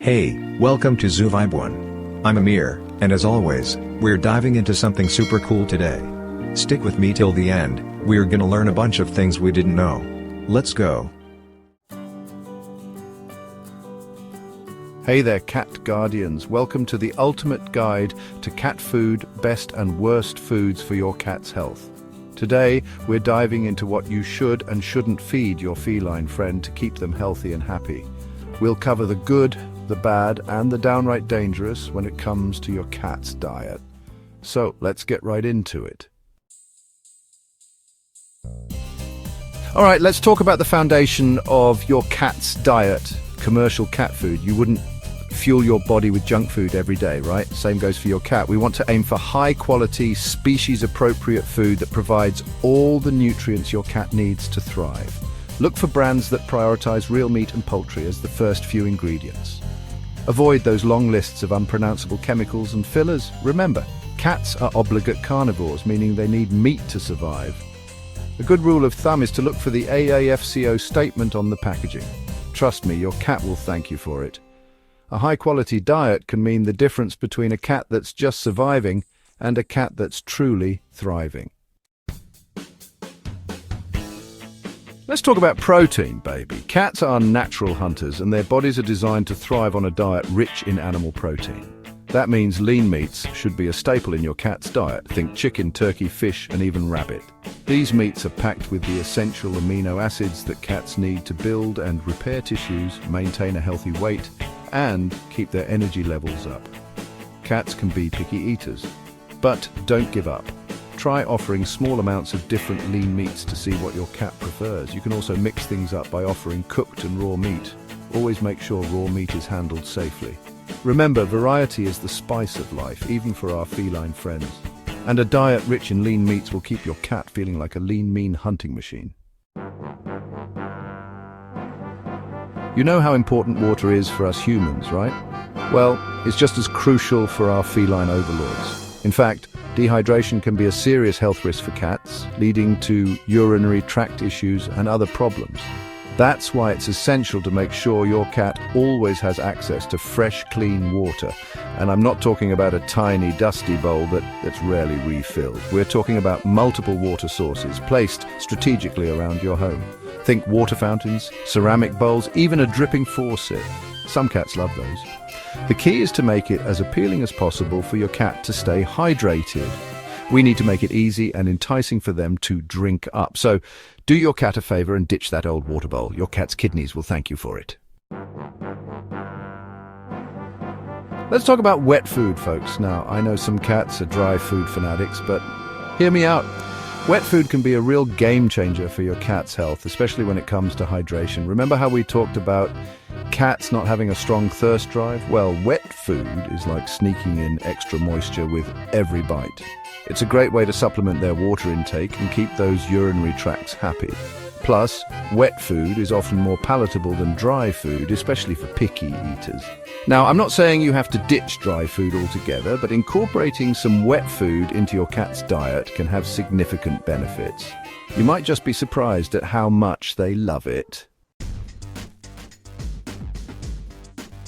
Hey, welcome to Zoo Vibe 1. I'm Amir, and as always, we're diving into something super cool today. Stick with me till the end, we're gonna learn a bunch of things we didn't know. Let's go. Hey there, cat guardians. Welcome to the ultimate guide to cat food, best and worst foods for your cat's health. Today, we're diving into what you should and shouldn't feed your feline friend to keep them healthy and happy. We'll cover the good, the bad, and the downright dangerous when it comes to your cat's diet. So, let's get right into it. Alright, let's talk about the foundation of your cat's diet. Commercial cat food. You wouldn't fuel your body with junk food every day, right? Same goes for your cat. We want to aim for high-quality, species-appropriate food that provides all the nutrients your cat needs to thrive. Look for brands that prioritize real meat and poultry as the first few ingredients. Avoid those long lists of unpronounceable chemicals and fillers. Remember, cats are obligate carnivores, meaning they need meat to survive. A good rule of thumb is to look for the AAFCO statement on the packaging. Trust me, your cat will thank you for it. A high-quality diet can mean the difference between a cat that's just surviving and a cat that's truly thriving. Let's talk about protein, baby. Cats are natural hunters, and their bodies are designed to thrive on a diet rich in animal protein. That means lean meats should be a staple in your cat's diet. Think chicken, turkey, fish, and even rabbit. These meats are packed with the essential amino acids that cats need to build and repair tissues, maintain a healthy weight, and keep their energy levels up. Cats can be picky eaters, but don't give up. Try offering small amounts of different lean meats to see what your cat prefers. You can also mix things up by offering cooked and raw meat. Always make sure raw meat is handled safely. Remember, variety is the spice of life, even for our feline friends. And a diet rich in lean meats will keep your cat feeling like a lean, mean hunting machine. You know how important water is for us humans, right? Well, it's just as crucial for our feline overlords. In fact, dehydration can be a serious health risk for cats, leading to urinary tract issues and other problems. That's why it's essential to make sure your cat always has access to fresh, clean water. And I'm not talking about a tiny, dusty bowl that's rarely refilled. We're talking about multiple water sources placed strategically around your home. Think water fountains, ceramic bowls, even a dripping faucet. Some cats love those. The key is to make it as appealing as possible for your cat to stay hydrated. We need to make it easy and enticing for them to drink up. So, do your cat a favor and ditch that old water bowl. Your cat's kidneys will thank you for it. Let's talk about wet food, folks. Now, I know some cats are dry food fanatics, but hear me out. Wet food can be a real game changer for your cat's health, especially when it comes to hydration. Remember how we talked about cats not having a strong thirst drive? Well, wet food is like sneaking in extra moisture with every bite. It's a great way to supplement their water intake and keep those urinary tracts happy. Plus, wet food is often more palatable than dry food, especially for picky eaters. Now, I'm not saying you have to ditch dry food altogether, but incorporating some wet food into your cat's diet can have significant benefits. You might just be surprised at how much they love it.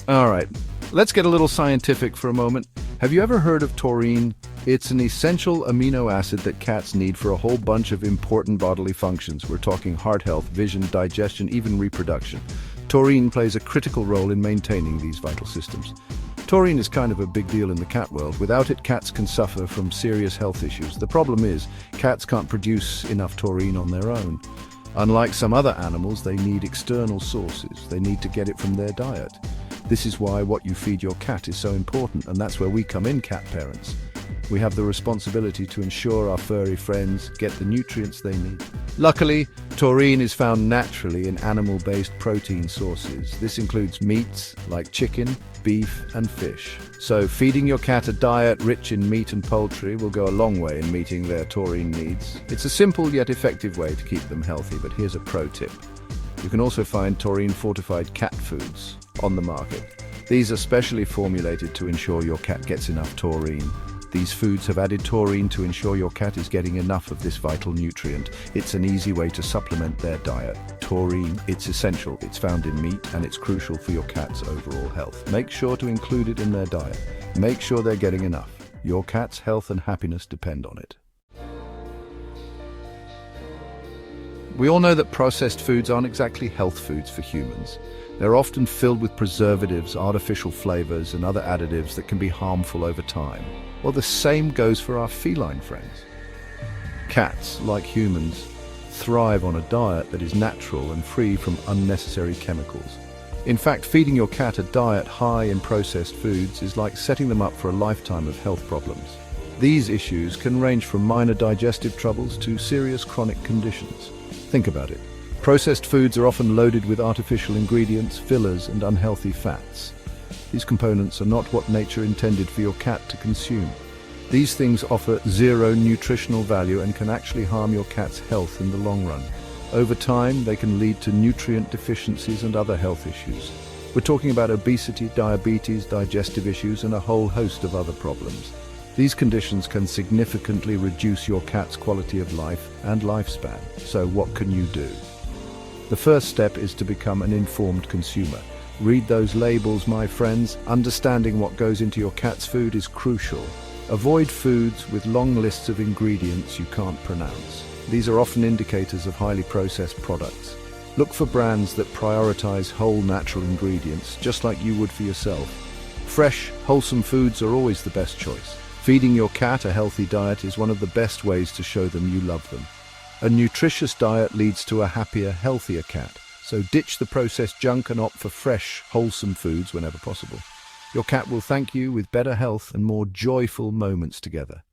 Alright, let's get a little scientific for a moment. Have you ever heard of taurine? It's an essential amino acid that cats need for a whole bunch of important bodily functions. We're talking heart health, vision, digestion, even reproduction. Taurine plays a critical role in maintaining these vital systems. Taurine is kind of a big deal in the cat world. Without it, cats can suffer from serious health issues. The problem is, cats can't produce enough taurine on their own. Unlike some other animals, they need external sources. They need to get it from their diet. This is why what you feed your cat is so important, and that's where we come in, cat parents. We have the responsibility to ensure our furry friends get the nutrients they need. Luckily, taurine is found naturally in animal-based protein sources. This includes meats like chicken, beef, and fish. So feeding your cat a diet rich in meat and poultry will go a long way in meeting their taurine needs. It's a simple yet effective way to keep them healthy, but here's a pro tip. You can also find taurine-fortified cat foods on the market. These are specially formulated to ensure your cat gets enough taurine. These foods have added taurine to ensure your cat is getting enough of this vital nutrient. It's an easy way to supplement their diet. taurine. It's essential, it's found in meat, and it's crucial for your cat's overall health. Make sure to include it in their diet. Make sure they're getting enough. Your cat's health and happiness depend on it. We all know that processed foods aren't exactly health foods for humans. They're often filled with preservatives, artificial flavors, and other additives that can be harmful over time. Well, the same goes for our feline friends. Cats, like humans, thrive on a diet that is natural and free from unnecessary chemicals. In fact, feeding your cat a diet high in processed foods is like setting them up for a lifetime of health problems. These issues can range from minor digestive troubles to serious chronic conditions. Think about it. Processed foods are often loaded with artificial ingredients, fillers, and unhealthy fats. These components are not what nature intended for your cat to consume. These things offer zero nutritional value and can actually harm your cat's health in the long run. Over time, they can lead to nutrient deficiencies and other health issues. We're talking about obesity, diabetes, digestive issues, and a whole host of other problems. These conditions can significantly reduce your cat's quality of life and lifespan. So what can you do? The first step is to become an informed consumer. Read those labels, my friends. Understanding what goes into your cat's food is crucial. Avoid foods with long lists of ingredients you can't pronounce. These are often indicators of highly processed products. Look for brands that prioritize whole natural ingredients, just like you would for yourself. Fresh, wholesome foods are always the best choice. Feeding your cat a healthy diet is one of the best ways to show them you love them. A nutritious diet leads to a happier, healthier cat. So ditch the processed junk and opt for fresh, wholesome foods whenever possible. Your cat will thank you with better health and more joyful moments together.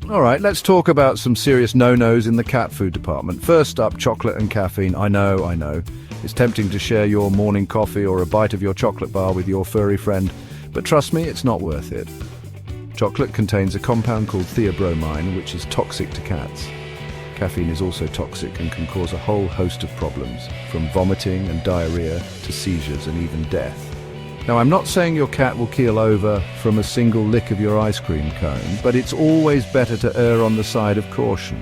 All right, let's talk about some serious no-nos in the cat food department. First up, chocolate and caffeine. I know. It's tempting to share your morning coffee or a bite of your chocolate bar with your furry friend, but trust me, it's not worth it. Chocolate contains a compound called theobromine, which is toxic to cats. Caffeine is also toxic and can cause a whole host of problems, from vomiting and diarrhea to seizures and even death. Now, I'm not saying your cat will keel over from a single lick of your ice cream cone, but it's always better to err on the side of caution.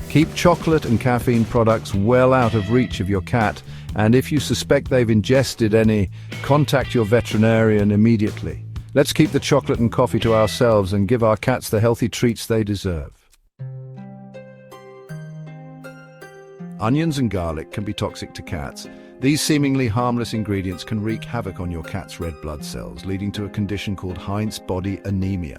Keep chocolate and caffeine products well out of reach of your cat, and if you suspect they've ingested any, contact your veterinarian immediately. Let's keep the chocolate and coffee to ourselves and give our cats the healthy treats they deserve. Onions and garlic can be toxic to cats. These seemingly harmless ingredients can wreak havoc on your cat's red blood cells, leading to a condition called Heinz body anemia.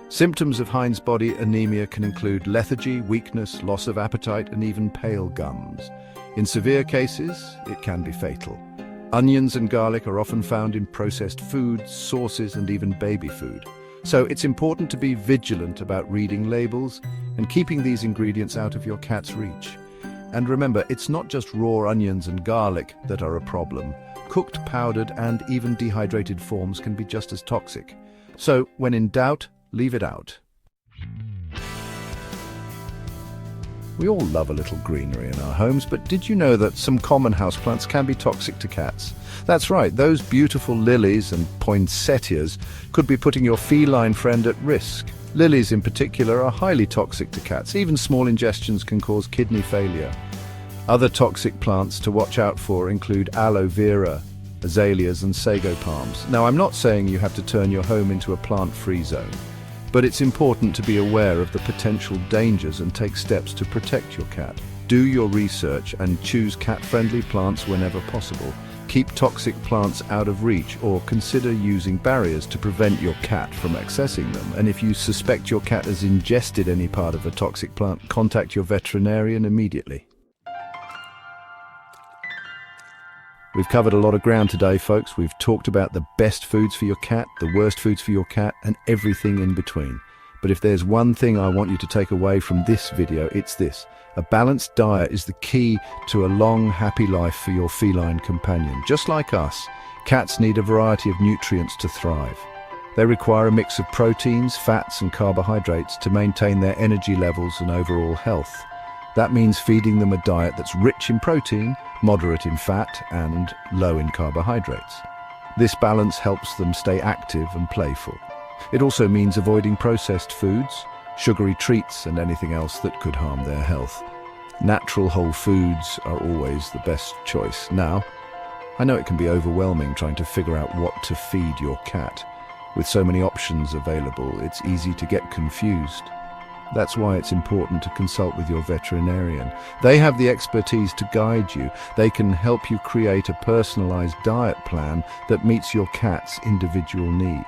Symptoms of Heinz body anemia can include lethargy, weakness, loss of appetite, and even pale gums. In severe cases, it can be fatal. Onions and garlic are often found in processed foods, sauces, and even baby food. So it's important to be vigilant about reading labels and keeping these ingredients out of your cat's reach. And remember, it's not just raw onions and garlic that are a problem. Cooked, powdered, and even dehydrated forms can be just as toxic. So, when in doubt, leave it out. We all love a little greenery in our homes, but did you know that some common houseplants can be toxic to cats? That's right, those beautiful lilies and poinsettias could be putting your feline friend at risk. Lilies in particular are highly toxic to cats. Even small ingestions can cause kidney failure. Other toxic plants to watch out for include aloe vera, azaleas, and sago palms. Now, I'm not saying you have to turn your home into a plant-free zone, but it's important to be aware of the potential dangers and take steps to protect your cat. Do your research and choose cat-friendly plants whenever possible. Keep toxic plants out of reach or consider using barriers to prevent your cat from accessing them. And if you suspect your cat has ingested any part of a toxic plant, contact your veterinarian immediately. We've covered a lot of ground today, folks. We've talked about the best foods for your cat, the worst foods for your cat, and everything in between. But if there's one thing I want you to take away from this video, it's this. A balanced diet is the key to a long, happy life for your feline companion. Just like us, cats need a variety of nutrients to thrive. They require a mix of proteins, fats, and carbohydrates to maintain their energy levels and overall health. That means feeding them a diet that's rich in protein, moderate in fat, and low in carbohydrates. This balance helps them stay active and playful. It also means avoiding processed foods, sugary treats, and anything else that could harm their health. Natural whole foods are always the best choice. Now, I know it can be overwhelming trying to figure out what to feed your cat. With so many options available, it's easy to get confused. That's why it's important to consult with your veterinarian. They have the expertise to guide you. They can help you create a personalized diet plan that meets your cat's individual needs.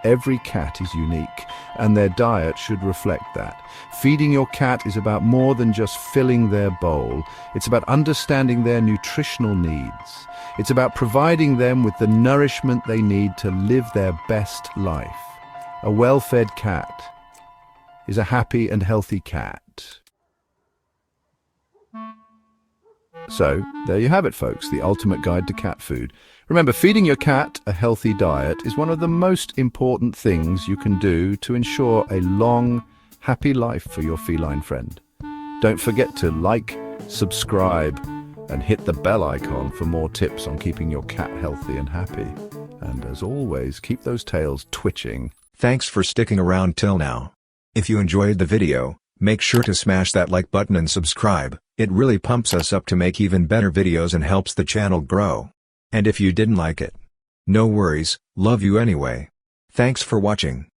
Every cat is unique, and their diet should reflect that. Feeding your cat is about more than just filling their bowl. It's about understanding their nutritional needs. It's about providing them with the nourishment they need to live their best life. A well-fed cat is a happy and healthy cat. So, there you have it, folks, the ultimate guide to cat food. Remember, feeding your cat a healthy diet is one of the most important things you can do to ensure a long, happy life for your feline friend. Don't forget to like, subscribe, and hit the bell icon for more tips on keeping your cat healthy and happy. And as always, keep those tails twitching. Thanks for sticking around till now. If you enjoyed the video, make sure to smash that like button and subscribe. It really pumps us up to make even better videos and helps the channel grow. And if you didn't like it, no worries, love you anyway. Thanks for watching.